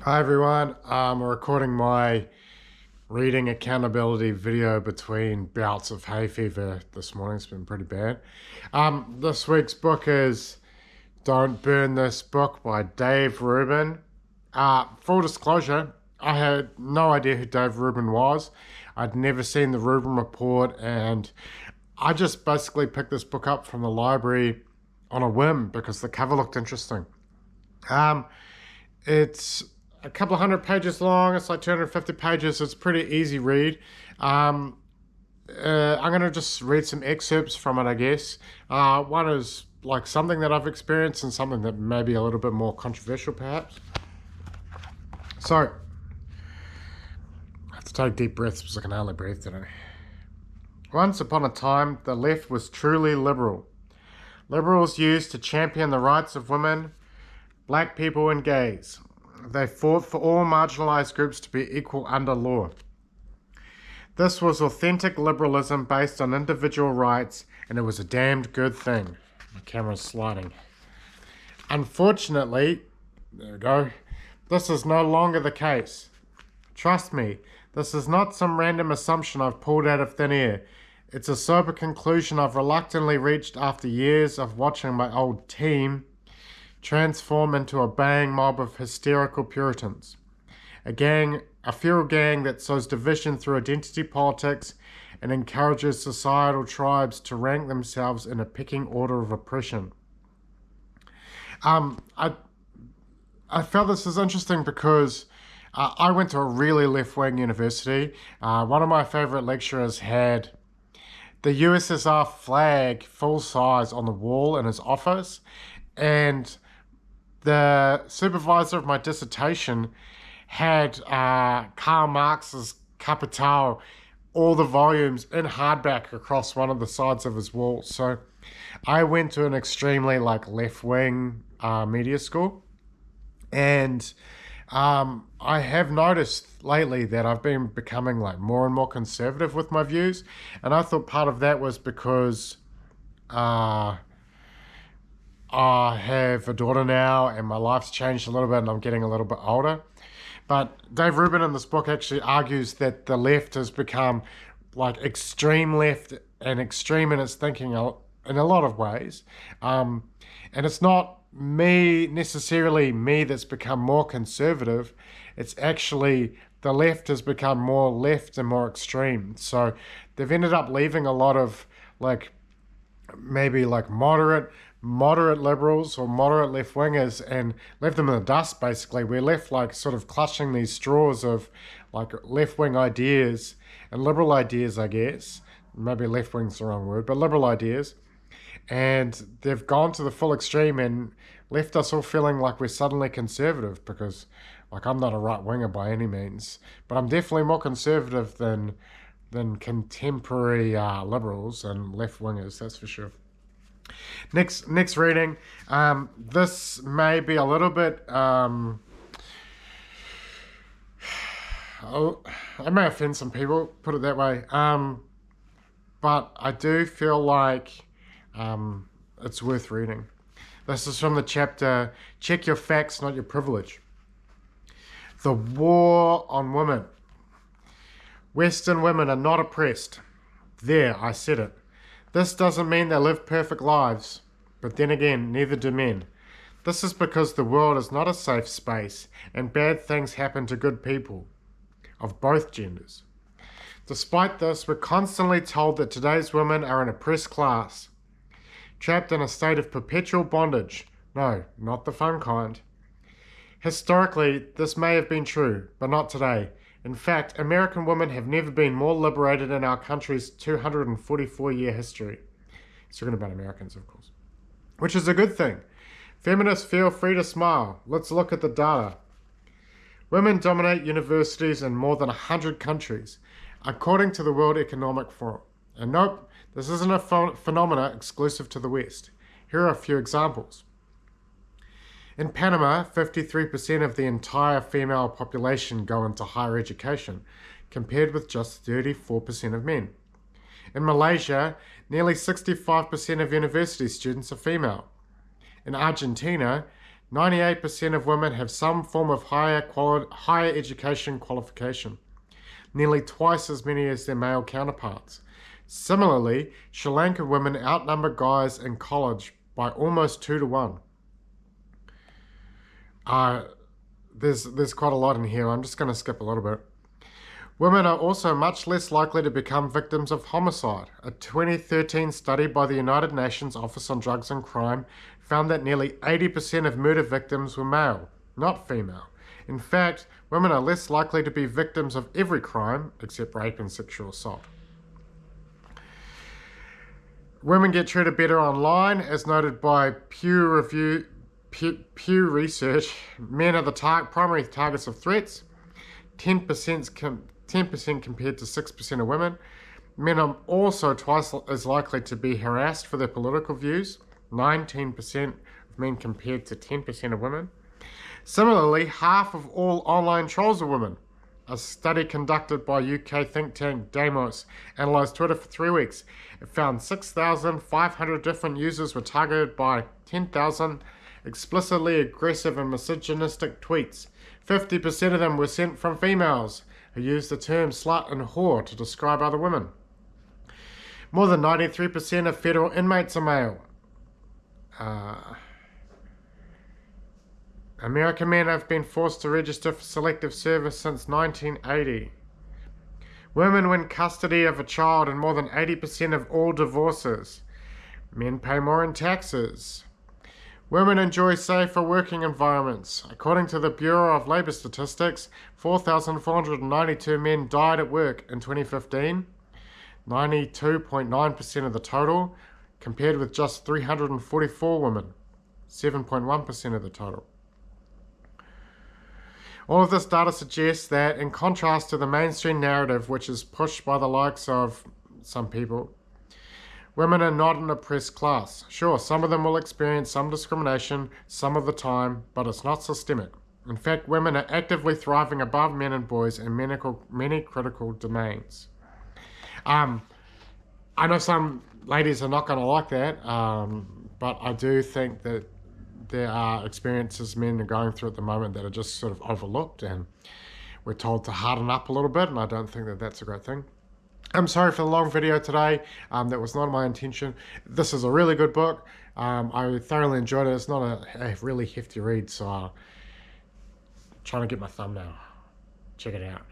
Hi everyone, I'm recording my reading accountability video between bouts of hay fever this morning. It's been pretty bad. This week's book is Don't Burn This Book by Dave Rubin. Full disclosure, I had no idea who Dave Rubin was. I'd never seen the Rubin Report, and I just basically picked this book up from the library on a whim because the cover looked interesting. Um, it's a couple of hundred pages long. It's like 250 pages. It's a pretty easy read. Um, I'm going to just read some excerpts from it, I guess. One is like something that I've experienced and something that may be a little bit more controversial, perhaps. So, I have to take deep breaths because I can hardly breathe today. Once upon a time, the left was truly liberal. Liberals used to champion the rights of women, black people, and gays. They fought for all marginalized groups to be equal under law. This was authentic liberalism based on individual rights, and it was a damned good thing. My camera's sliding. Unfortunately, there we go, this is no longer the case. Trust me, this is not some random assumption I've pulled out of thin air. It's a sober conclusion I've reluctantly reached after years of watching my old team transform into a baying mob of hysterical Puritans. A feral gang that sows division through identity politics and encourages societal tribes to rank themselves in a pecking order of oppression. I felt this is interesting because I went to a really left-wing university. One of my favorite lecturers had the USSR flag full size on the wall in his office, and the supervisor of my dissertation had Karl Marx's Capital, all the volumes in hardback across one of the sides of his wall. So I went to an extremely left-wing media school, and I have noticed lately that I've been becoming more and more conservative with my views, and I thought part of that was because I have a daughter now and my life's changed a little bit and I'm getting a little bit older. But Dave Rubin in this book actually argues that the left has become extreme left and extreme in its thinking in a lot of ways. And it's not necessarily me that's become more conservative. It's actually the left has become more left and more extreme. So they've ended up leaving a lot of maybe moderate liberals or moderate left wingers and left them in the dust. Basically, we're left sort of clutching these straws of left wing ideas and liberal ideas, I guess. Maybe left wing's the wrong word, but liberal ideas. And they've gone to the full extreme and left us all feeling like we're suddenly conservative because I'm not a right winger by any means, but I'm definitely more conservative than contemporary liberals and left wingers, that's for sure. Next reading. This may be a little bit. I may offend some people, put it that way. But I do feel like it's worth reading. This is from the chapter "Check Your Facts, Not Your Privilege." The War on Women. Western women are not oppressed. There, I said it. This doesn't mean they live perfect lives, but then again, neither do men. This is because the world is not a safe space, and bad things happen to good people, of both genders. Despite this, we're constantly told that today's women are an oppressed class, trapped in a state of perpetual bondage. No, not the fun kind. Historically, this may have been true, but not today. In fact, American women have never been more liberated in our country's 244-year history. He's talking about Americans, of course. Which is a good thing. Feminists, feel free to smile. Let's look at the data. Women dominate universities in more than 100 countries, according to the World Economic Forum. And nope, this isn't a phenomena exclusive to the West. Here are a few examples. In Panama, 53% of the entire female population go into higher education, compared with just 34% of men. In Malaysia, nearly 65% of university students are female. In Argentina, 98% of women have some form of higher education qualification, nearly twice as many as their male counterparts. Similarly, Sri Lankan women outnumber guys in college by almost 2 to 1. There's quite a lot in here. I'm just going to skip a little bit. Women are also much less likely to become victims of homicide. A 2013 study by the United Nations Office on Drugs and Crime found that nearly 80% of murder victims were male, not female. In fact, women are less likely to be victims of every crime except rape and sexual assault. Women get treated better online, as noted by Pew Research. Men are the primary targets of threats, 10% compared to 6% of women. Men are also twice as likely to be harassed for their political views, 19% of men compared to 10% of women. Similarly, half of all online trolls are women. A study conducted by UK think tank Demos analysed Twitter for 3 weeks. It found 6,500 different users were targeted by 10,000 explicitly aggressive and misogynistic tweets. 50% of them were sent from females who used the term slut and whore to describe other women. More than 93% of federal inmates are male. American men have been forced to register for selective service since 1980. Women win custody of a child in more than 80% of all divorces. Men pay more in taxes. Women enjoy safer working environments. According to the Bureau of Labour Statistics, 4,492 men died at work in 2015, 92.9% of the total, compared with just 344 women, 7.1% of the total. All of this data suggests that, in contrast to the mainstream narrative, which is pushed by the likes of some people, women are not an oppressed class. Sure, some of them will experience some discrimination some of the time, but it's not systemic. In fact, women are actively thriving above men and boys in many critical domains. I know some ladies are not going to like that, but I do think that there are experiences men are going through at the moment that are just sort of overlooked, and we're told to harden up a little bit, and I don't think that that's a great thing. I'm sorry for the long video today. That was not my intention. This is a really good book. I thoroughly enjoyed it. It's not a really hefty read, so trying to get my thumbnail. Check it out.